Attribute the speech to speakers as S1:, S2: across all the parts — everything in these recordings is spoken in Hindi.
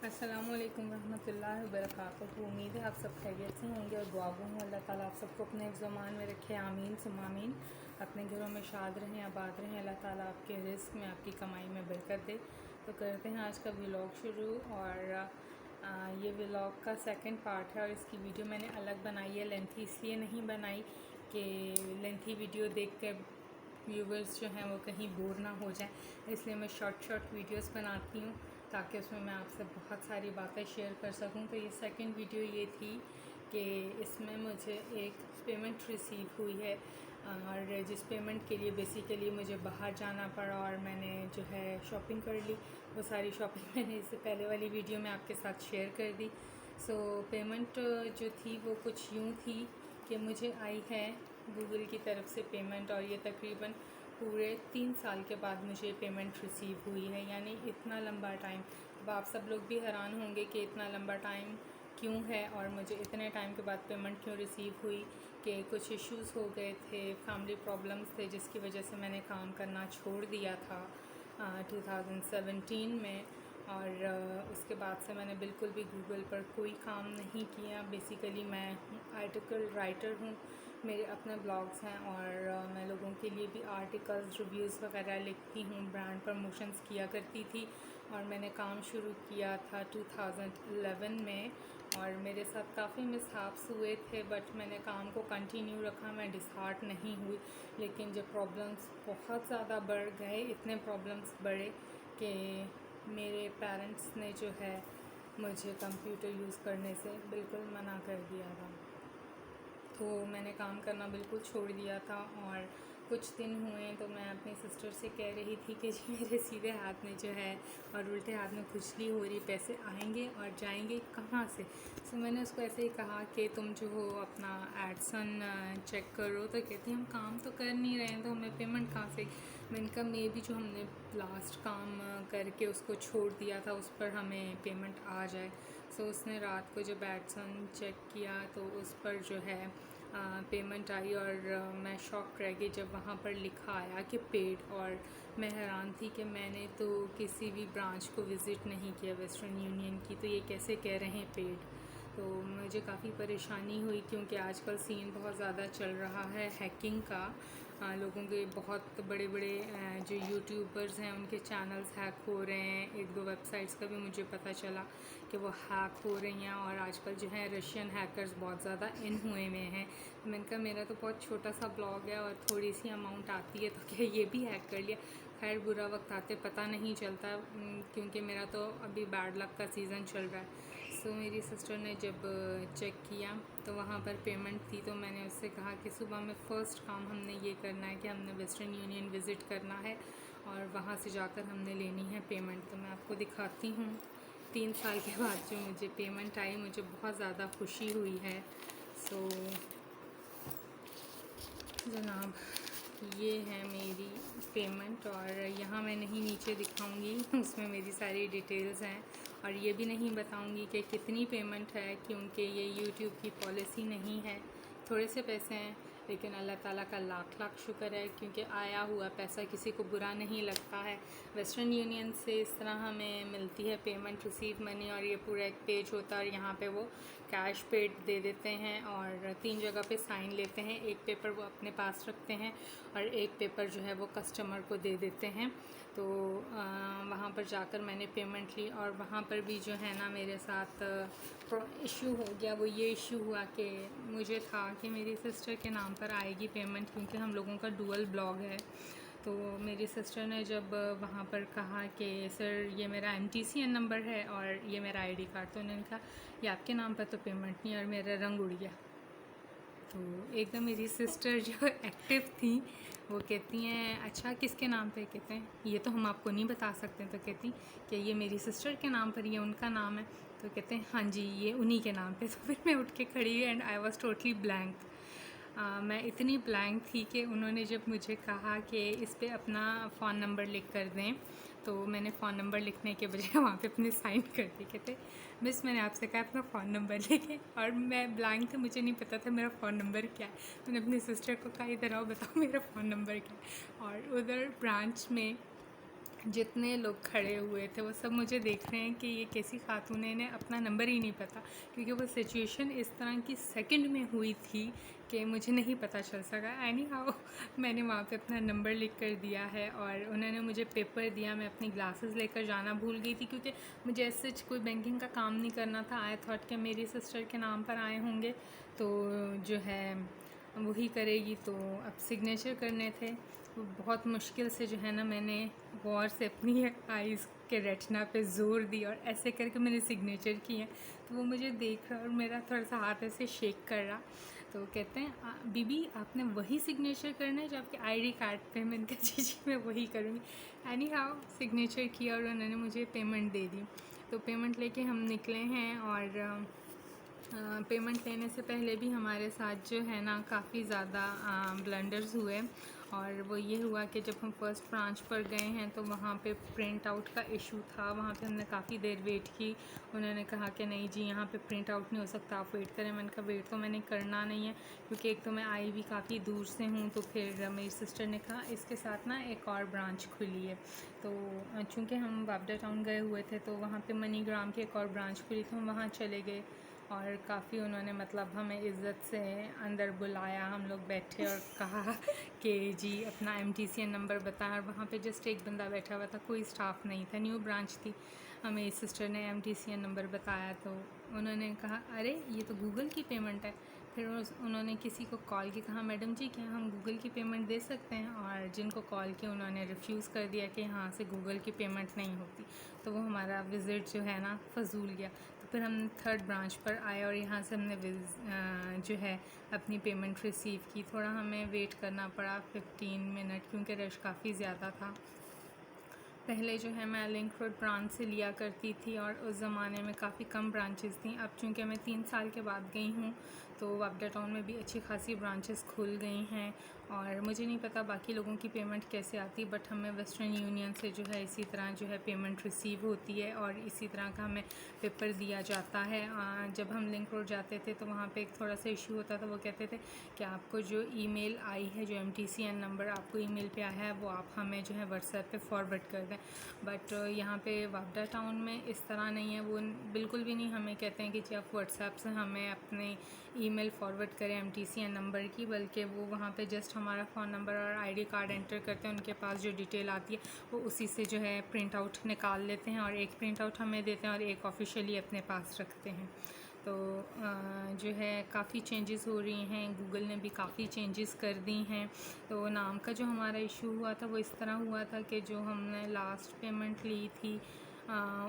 S1: अस्सलामुअलैकुम रहमतुल्लाहि वबरकातुहू। उम्मीद है आप सब खैरियत से होंगे और दुआ गो हूँ अल्लाह ताला आप सबको अपने ज़मान में रखे। आमीन सुम्मा आमीन। अपने घरों में शाद रहें, आबाद रहें। अल्लाह ताला आपके रिज़्क़ में, आपकी कमाई में बरकत दे। तो करते हैं आज का व्लॉग शुरू। और ये व्लॉग का सेकंड पार्ट है और इसकी वीडियो मैंने अलग बनाई है। लेंथी इसलिए नहीं बनाई कि लेंथी वीडियो देख कर व्यूवर्स जो हैं वो कहीं बोर ना हो जाएं, इसलिए मैं शॉर्ट वीडियोस बनाती हूँ ताकि उसमें मैं आपसे बहुत सारी बातें शेयर कर सकूँ। तो ये सेकंड वीडियो ये थी कि इसमें मुझे एक पेमेंट रिसीव हुई है और जिस पेमेंट के लिए बेसिकली मुझे बाहर जाना पड़ा और मैंने जो है शॉपिंग कर ली। वो सारी शॉपिंग मैंने इससे पहले वाली वीडियो में आपके साथ शेयर कर दी। सो पेमेंट जो थी वो कुछ यूँ थी कि मुझे आई है गूगल की तरफ से पेमेंट, और ये तकरीबन पूरे 3 साल के बाद मुझे पेमेंट रिसीव हुई है। यानी इतना लंबा टाइम। अब आप सब लोग भी हैरान होंगे कि इतना लंबा टाइम क्यों है और मुझे इतने टाइम के बाद पेमेंट क्यों रिसीव हुई। कि कुछ इश्यूज़ हो गए थे, फैमिली प्रॉब्लम्स थे, जिसकी वजह से मैंने काम करना छोड़ दिया था 2017 में। और उसके बाद से मैंने बिल्कुल भी गूगल पर कोई काम नहीं किया। बेसिकली मैं आर्टिकल राइटर हूँ, मेरे अपने ब्लॉग्स हैं और मैं लोगों के लिए भी आर्टिकल्स, रिव्यूज़ वगैरह लिखती हूँ। ब्रांड प्रमोशंस किया करती थी और मैंने काम शुरू किया था 2011 में। और मेरे साथ काफ़ी मिसहैप्स हुए थे बट मैंने काम को कंटिन्यू रखा, मैं डिसहार्ट नहीं हुई। लेकिन जब प्रॉब्लम्स बहुत ज़्यादा बढ़ गए, इतने प्रॉब्लम्स बढ़े कि मेरे पेरेंट्स ने जो है मुझे कंप्यूटर यूज़ करने से बिल्कुल मना कर दिया था। तो मैंने काम करना बिल्कुल छोड़ दिया था। और कुछ दिन हुए तो मैं अपनी सिस्टर से कह रही थी कि जी मेरे सीधे हाथ में जो है और उल्टे हाथ में खुजली हो रही, पैसे आएंगे और जाएंगे कहाँ से। सो मैंने उसको ऐसे ही कहा कि तुम जो हो अपना एडसन चेक करो। तो कहती हम काम तो कर नहीं रहे हैं तो हमें पेमेंट कहाँ से। मैंने कहा मे भी जो हमने लास्ट काम करके उसको छोड़ दिया था उस पर हमें पेमेंट आ जाए। सो उसने रात को जब एडसन चेक किया तो उस पर जो है पेमेंट आई और मैं शॉक रह गई जब वहाँ पर लिखा आया कि पेड। और मैं हैरान थी कि मैंने तो किसी भी ब्रांच को विज़िट नहीं किया वेस्टर्न यूनियन की, तो ये कैसे कह रहे हैं पेड। तो मुझे काफ़ी परेशानी हुई क्योंकि आजकल सीन बहुत ज़्यादा चल रहा है हैकिंग का। लोगों के बहुत बड़े बड़े जो यूट्यूबर्स हैं उनके चैनल्स हैक हो रहे हैं। 1-2 वेबसाइट्स का भी मुझे पता चला कि वो हैक हो रही हैं और आजकल जो है रशियन हैकर्स बहुत ज़्यादा इन हुए में हैं। मैंने कहा मेरा तो बहुत छोटा सा ब्लॉग है और थोड़ी सी अमाउंट आती है तो क्या ये भी हैक कर लिया। खैर बुरा वक्त आते पता नहीं चलता क्योंकि मेरा तो अभी बैड लक का सीज़न चल रहा है। सो मेरी सिस्टर ने जब चेक किया तो वहाँ पर पेमेंट थी। तो मैंने उससे कहा कि सुबह में फ़र्स्ट काम हमने ये करना है कि हमने वेस्टर्न यूनियन विज़िट करना है और वहाँ से जाकर हमने लेनी है पेमेंट। तो मैं आपको दिखाती हूँ 3 साल के बाद जो मुझे पेमेंट आई, मुझे बहुत ज़्यादा खुशी हुई है। सो जनाब ये है मेरी पेमेंट और यहाँ मैं नहीं नीचे दिखाऊंगी उसमें मेरी सारी डिटेल्स हैं और ये भी नहीं बताऊंगी कि कितनी पेमेंट है क्योंकि ये यूट्यूब की पॉलिसी नहीं है। थोड़े से पैसे हैं लेकिन अल्लाह ताला का लाख लाख शुक्र है क्योंकि आया हुआ पैसा किसी को बुरा नहीं लगता है। वेस्टर्न यूनियन से इस तरह हमें मिलती है पेमेंट रिसीव मनी और ये पूरा एक पेज होता है और यहाँ पे वो कैश पेड दे देते हैं और 3 जगह पे साइन लेते हैं। एक पेपर वो अपने पास रखते हैं और एक पेपर जो है वो कस्टमर को दे देते हैं। तो वहाँ पर जाकर मैंने पेमेंट ली और वहाँ पर भी जो है ना मेरे साथ इशू हो गया। वो ये इशू हुआ कि मुझे था कि मेरी सिस्टर के नाम पर आएगी पेमेंट क्योंकि हम लोगों का डुअल ब्लॉग है। तो मेरी सिस्टर ने जब वहाँ पर कहा कि सर ये मेरा MTCN नंबर है और ये मेरा ID कार्ड, तो उन्होंने कहा ये आपके नाम पर तो पेमेंट नहीं, और मेरा रंग उड़ गया। तो एकदम मेरी सिस्टर जो एक्टिव थी वो कहती हैं अच्छा किसके नाम पे। कहते हैं ये तो हम आपको नहीं बता सकते। तो कहती कि ये मेरी सिस्टर के नाम पर, ये उनका नाम है। तो कहते हैं हाँ जी ये उन्हीं के नाम पे। तो फिर मैं उठ के खड़ी and I was totally blank. मैं इतनी ब्लैंक थी कि उन्होंने जब मुझे कहा कि इस पे अपना फ़ोन नंबर लिख कर दें तो मैंने फ़ोन नंबर लिखने के बजाय वहाँ पे अपने साइन कर दिए। कहते मिस मैंने आपसे कहा अपना फ़ोन नंबर लिखें, और मैं ब्लैंक थी, मुझे नहीं पता था मेरा फ़ोन नंबर क्या है। मैंने अपनी सिस्टर को कहा इधर आओ बताओ मेरा फ़ोन नंबर क्या है। और उधर ब्रांच में जितने लोग खड़े हुए थे वो सब मुझे देख रहे हैं कि ये कैसी खातून है, इन्हें अपना नंबर ही नहीं पता, क्योंकि वो सिचुएशन इस तरह की सेकंड में हुई थी कि मुझे नहीं पता चल सका। एनी हाउ मैंने वहाँ पे अपना नंबर लिख कर दिया है और उन्होंने मुझे पेपर दिया। मैं अपनी ग्लासेस लेकर जाना भूल गई थी, क्योंकि मुझे ऐसे कोई बैंकिंग का काम नहीं करना था। आई थॉट कि मेरी सिस्टर के नाम पर आए होंगे तो जो है वही करेगी, तो अब सिग्नेचर करने थे। वो बहुत मुश्किल से जो है ना मैंने गौर से अपनी आइज़ के रेटिना पे ज़ोर दी और ऐसे करके मैंने सिग्नेचर की है। तो वो मुझे देख रहा और मेरा थोड़ा सा हाथ ऐसे शेक कर रहा। तो कहते हैं बीबी आपने वही सिग्नेचर करना है जो आपके आईडी कार्ड पे। मैंने कहा जी जी मैं वही करूँगी। एनी हाउ सिग्नेचर किया और उन्होंने मुझे पेमेंट दे दी। तो पेमेंट लेके हम निकले हैं और पेमेंट लेने से पहले भी हमारे साथ जो है ना काफ़ी ज़्यादा ब्लंडर्स हुए। और वो ये हुआ कि जब हम फर्स्ट ब्रांच पर गए हैं तो वहाँ पे प्रिंट आउट का इशू था। वहाँ पे हमने काफ़ी देर वेट की। उन्होंने कहा कि नहीं जी यहाँ पे प्रिंट आउट नहीं हो सकता, आप वेट करें। मैंने कहा वेट तो मैंने करना नहीं है, क्योंकि एक तो मैं आई भी काफ़ी दूर से हूँ। तो फिर मेरी सिस्टर ने कहा इसके साथ ना एक और ब्रांच खुली है। तो चूँकि हम वापडा टाउन गए हुए थे तो वहाँ पर मनीग्राम की एक और ब्रांच खुली, तो हम वहाँ चले गए और काफ़ी उन्होंने मतलब हमें इज़्ज़त से अंदर बुलाया। हम लोग बैठे और कहा कि जी अपना MTCN नंबर बताएं। और वहाँ पे जस्ट एक बंदा बैठा हुआ था, कोई स्टाफ नहीं था, न्यू ब्रांच थी। हमें सिस्टर ने MTCN नंबर बताया तो उन्होंने कहा अरे ये तो गूगल की पेमेंट है। फिर उन्होंने किसी को कॉल की, कहा मैडम जी क्या हम गूगल की पेमेंट दे सकते हैं। और जिनको कॉल किया उन्होंने रिफ्यूज़ कर दिया कि यहाँ से गूगल की पेमेंट नहीं होती। तो वो हमारा विज़िट जो है ना फजूल गया। तो फिर हम थर्ड ब्रांच पर आए और यहाँ से हमने जो है अपनी पेमेंट रिसीव की। थोड़ा हमें वेट करना पड़ा 15 मिनट, क्योंकि रश काफ़ी ज़्यादा था। पहले जो है मैं लिंक रोड ब्रांच से लिया करती थी और उस ज़माने में काफ़ी कम ब्रांचेस थी। अब चूँकि मैं 3 साल के बाद गई हूँ तो वापडा टाउन में भी अच्छी खासी ब्रांचेस खुल गई हैं। और मुझे नहीं पता बाकी लोगों की पेमेंट कैसे आती, बट हमें वेस्टर्न यूनियन से जो है इसी तरह जो है पेमेंट रिसीव होती है और इसी तरह का हमें पेपर दिया जाता है। जब हम लिंक रोड जाते थे तो वहाँ पे एक थोड़ा सा इशू होता था। वो कहते थे कि आपको जो ईमेल आई है, जो MTCN नंबर आपको ईमेल पे आया है, वो आप हमें जो है व्हाट्सएप पे फॉरवर्ड कर दें। बट यहाँ पे वापडा टाउन में इस तरह नहीं है। वो बिल्कुल भी नहीं हमें कहते हैं कि जी आप व्हाट्सएप से हमें अपने ईमेल फॉरवर्ड करें MTCN नंबर की, बल्कि वो वहाँ पे जस्ट हमारा फ़ोन नंबर और आईडी कार्ड एंटर करते हैं। उनके पास जो डिटेल आती है वो उसी से जो है प्रिंट आउट निकाल लेते हैं और एक प्रिंट आउट हमें देते हैं और एक ऑफिशियली अपने पास रखते हैं। तो जो है काफ़ी चेंजेस हो रही हैं। गूगल ने भी काफ़ी चेंजेस कर दी हैं। तो नाम का जो हमारा इशू हुआ था वो इस तरह हुआ था कि जो हमने लास्ट पेमेंट ली थी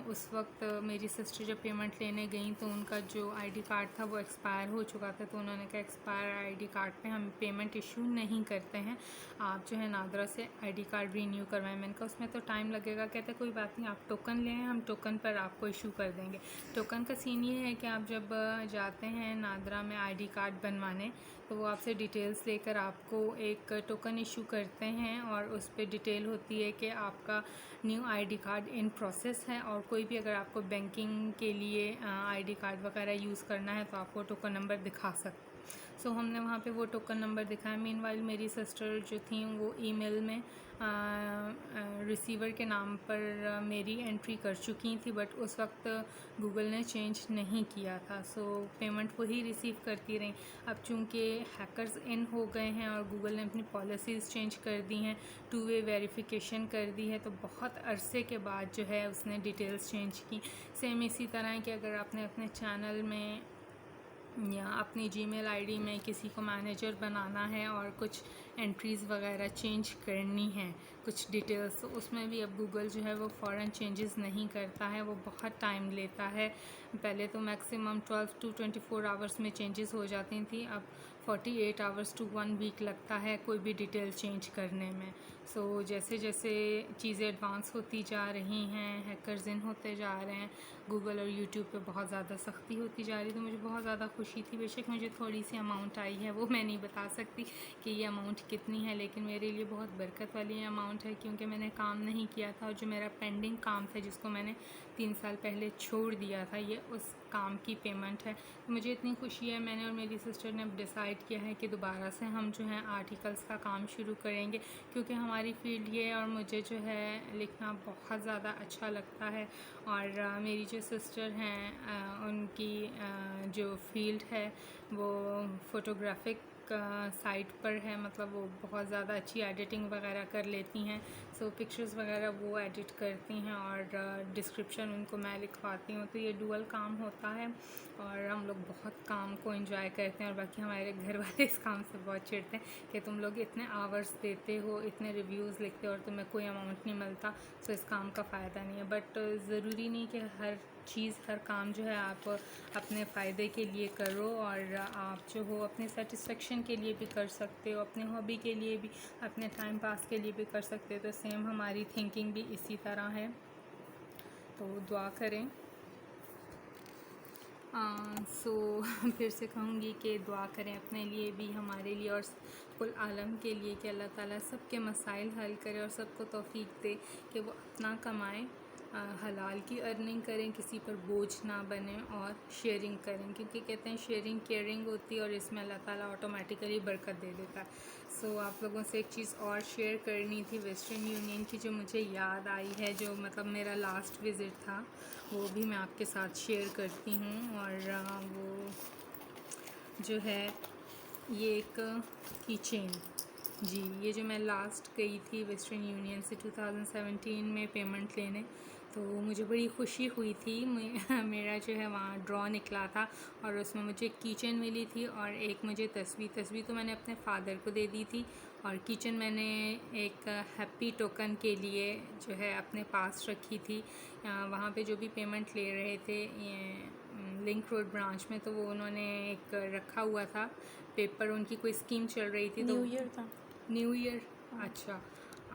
S1: उस वक्त मेरी सिस्टर जब पेमेंट लेने गई तो उनका जो आईडी कार्ड था वो एक्सपायर हो चुका था। तो उन्होंने कहा एक्सपायर आईडी कार्ड पे हम पेमेंट इशू नहीं करते हैं, आप जो है नादरा से आईडी कार्ड रीन्यू करवाएं। मैंने कहा उसमें तो टाइम लगेगा। कहते कोई बात नहीं, आप टोकन लें, हम टोकन पर आपको इशू कर देंगे। टोकन का सीन ये है कि आप जब जाते हैं नादरा में आईडी कार्ड बनवाने तो वो आपसे डिटेल्स लेकर आपको एक टोकन इशू करते हैं और उस पर डिटेल होती है कि आपका new ID card in process है। और कोई भी अगर आपको बैंकिंग के लिए आईडी कार्ड वगैरह यूज़ करना है तो आपको टोकन नंबर दिखा सकते। सो हमने वहाँ पे वो टोकन नंबर दिखाया। मीनवाइल मेरी सिस्टर जो थी वो ईमेल में रिसीवर के नाम पर मेरी एंट्री कर चुकी थी, बट उस वक्त गूगल ने चेंज नहीं किया था। सो पेमेंट वही रिसीव करती रही। अब चूँकि हैकर्स इन हो गए हैं और गूगल ने अपनी पॉलिसीज़ चेंज कर दी हैं, 2 वे वेरिफिकेशन कर दी है, तो बहुत अरसे के बाद जो है उसने डिटेल्स चेंज की। सेम इसी तरह है कि अगर आपने अपने चैनल में या अपनी जीमेल आईडी में किसी को मैनेजर बनाना है और कुछ एंट्रीज़ वगैरह चेंज करनी है, कुछ डिटेल्स, तो उसमें भी अब गूगल जो है वो फ़ौरन चेंजेस नहीं करता है, वो बहुत टाइम लेता है। पहले तो मैक्सिमम 12 to 24 आवर्स में चेंजेस हो जाती थी, अब 48 आवर्स to 1 वीक लगता है कोई भी डिटेल चेंज करने में। सो जैसे जैसे चीज़ें एडवांस होती जा रही हैं, हैकर्स इन होते जा रहे हैं, गूगल और यूट्यूब पे बहुत ज़्यादा सख्ती होती जा रही, तो मुझे बहुत ज़्यादा खुशी थी। बेशक मुझे थोड़ी सी अमाउंट आई है, वो मैं नहीं बता सकती कि ये अमाउंट कितनी है, लेकिन मेरे लिए बहुत बरकत वाली अमाउंट है, क्योंकि मैंने काम नहीं किया था और जो मेरा पेंडिंग काम था जिसको मैंने 3 साल पहले छोड़ दिया था, ये उस काम की पेमेंट है। तो मुझे इतनी खुशी है, मैंने और मेरी सिस्टर ने अब डिसाइड किया है कि दोबारा से हम जो है आर्टिकल्स का काम शुरू करेंगे, क्योंकि हमारी फील्ड ये है और मुझे जो है लिखना बहुत ज़्यादा अच्छा लगता है। और मेरी जो सिस्टर हैं उनकी जो फील्ड है वो फ़ोटोग्राफिक साइट पर है, मतलब वो बहुत ज़्यादा अच्छी एडिटिंग वगैरह कर लेती हैं। सो पिक्चर्स वगैरह वो एडिट करती हैं और डिस्क्रिप्शन उनको मैं लिखवाती हूँ। तो ये डुअल काम होता है और हम लोग बहुत काम को एंजॉय करते हैं। और बाकी हमारे घर वाले इस काम से बहुत चिढ़ते हैं कि तुम लोग इतने आवर्स देते हो, इतने रिव्यूज़ लिखते हो और तुम्हें कोई अमाउंट नहीं मिलता, तो इस काम का फ़ायदा नहीं है। बट ज़रूरी नहीं कि हर चीज़, हर काम जो है आप अपने फ़ायदे के लिए करो, और आप जो हो अपने सेटिस्फेक्शन के लिए भी कर सकते हो, अपने हॉबी के लिए भी, अपने टाइम पास के लिए भी कर सकते हो। तो सेम हमारी थिंकिंग भी इसी तरह है। तो दुआ करें। फिर से कहूँगी कि दुआ करें अपने लिए भी, हमारे लिए और कुल आलम के लिए, कि अल्लाह ताला सबके मसाइल हल करे और सबको तौफीक दे कि वो अपना कमाएं, हलाल की अर्निंग करें, किसी पर बोझ ना बने और शेयरिंग करें, क्योंकि कहते हैं शेयरिंग केयरिंग होती है और इसमें अल्लाह ताला ऑटोमेटिकली बरकत दे देता है। आप लोगों से एक चीज़ और शेयर करनी थी वेस्टर्न यूनियन की, जो मुझे याद आई है, जो मतलब मेरा लास्ट विज़िट था, वो भी मैं आपके साथ शेयर करती हूँ। और वो जो है ये एक कीचेन, जी, ये जो मैं लास्ट गई थी वेस्टर्न यूनियन से 2017 में पेमेंट लेने, तो मुझे बड़ी खुशी हुई थी। मेरा जो है वहाँ ड्रॉ निकला था और उसमें मुझे कीचेन मिली थी और एक मुझे तस्वीर तो मैंने अपने फादर को दे दी थी, और कीचेन मैंने एक हैप्पी टोकन के लिए जो है अपने पास रखी थी। वहाँ पे जो भी पेमेंट ले रहे थे लिंक रोड ब्रांच में, तो वो उन्होंने एक रखा हुआ था पेपर, उनकी कोई स्कीम चल रही थी।
S2: न्यू ईयर था।
S1: न्यू ईयर, अच्छा,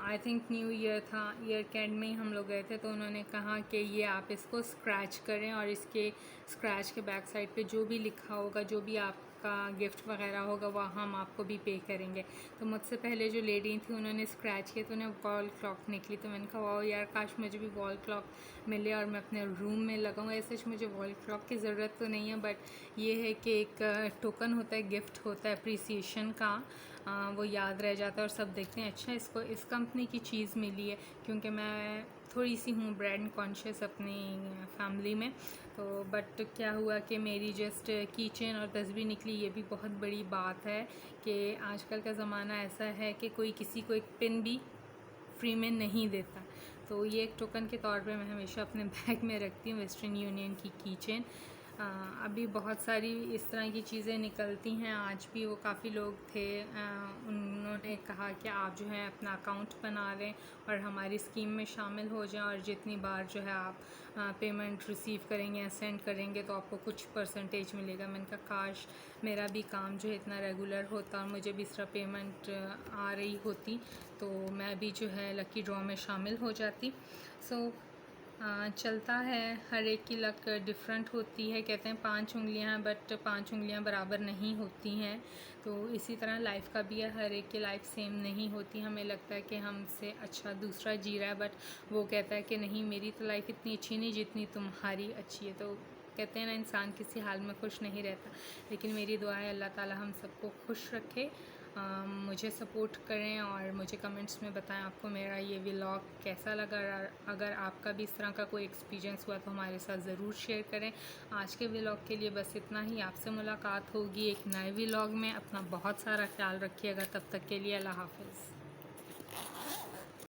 S1: आई थिंक न्यू ईयर था, ईयर के एंड में ही हम लोग गए थे। तो उन्होंने कहा कि ये आप इसको स्क्रैच करें और इसके स्क्रैच के बैक साइड पे जो भी लिखा होगा, जो भी आपका गिफ्ट वगैरह होगा, वह हम आपको भी पे करेंगे। तो मुझसे पहले जो लेडी थी उन्होंने स्क्रैच किया, तो उन्हें वॉल क्लॉक निकली। तो मैंने कहा वाह यार, काश मुझे भी वॉल क्लॉक मिले और मैं अपने रूम में लगाऊँ। ऐसे मुझे वॉल क्लॉक की ज़रूरत तो नहीं है, बट ये है कि एक टोकन होता है, गिफ्ट होता है अप्रिसिएशन का, वो याद रह जाता है और सब देखते हैं अच्छा इसको इस कंपनी की चीज़ मिली है। क्योंकि मैं थोड़ी सी हूँ ब्रांड कॉन्शियस अपनी फैमिली में। तो बट क्या हुआ कि मेरी जस्ट कीचेन और तस्वीर निकली, ये भी बहुत बड़ी बात है कि आजकल का ज़माना ऐसा है कि कोई किसी को एक पिन भी फ्री में नहीं देता। तो ये एक टोकन के तौर पे मैं हमेशा अपने बैग में रखती हूँ वेस्टर्न यूनियन की कीचेन। अभी बहुत सारी इस तरह की चीज़ें निकलती हैं। आज भी वो काफ़ी लोग थे, उन्होंने कहा कि आप जो है अपना अकाउंट बना लें और हमारी स्कीम में शामिल हो जाएं, और जितनी बार जो है आप पेमेंट रिसीव करेंगे या सेंड करेंगे तो आपको कुछ परसेंटेज मिलेगा। मैंने कहा काश मेरा भी काम जो है इतना रेगुलर होता और मुझे भी इस तरह पेमेंट आ रही होती, तो मैं भी जो है लकी ड्रॉ में शामिल हो जाती। चलता है, हर एक की लक डिफरेंट होती है। कहते हैं 5 उंगलियां हैं, बट 5 उंगलियां बराबर नहीं होती हैं। तो इसी तरह लाइफ का भी है, हर एक की लाइफ सेम नहीं होती। हमें लगता है कि हमसे अच्छा दूसरा जी रहा है, बट वो कहता है कि नहीं, मेरी तो लाइफ इतनी अच्छी नहीं जितनी तुम्हारी अच्छी है। तो कहते हैं ना, इंसान किसी हाल में खुश नहीं रहता, लेकिन मेरी दुआ है अल्लाह ताला हम सबको खुश रखे। मुझे सपोर्ट करें और मुझे कमेंट्स में बताएं आपको मेरा ये व्लॉग कैसा लगा। अगर आपका भी इस तरह का कोई एक्सपीरियंस हुआ तो हमारे साथ ज़रूर शेयर करें। आज के व्लॉग के लिए बस इतना ही। आपसे मुलाकात होगी एक नए व्लॉग में। अपना बहुत सारा ख्याल रखिएगा। तब तक के लिए अल्लाह हाफ़िज़।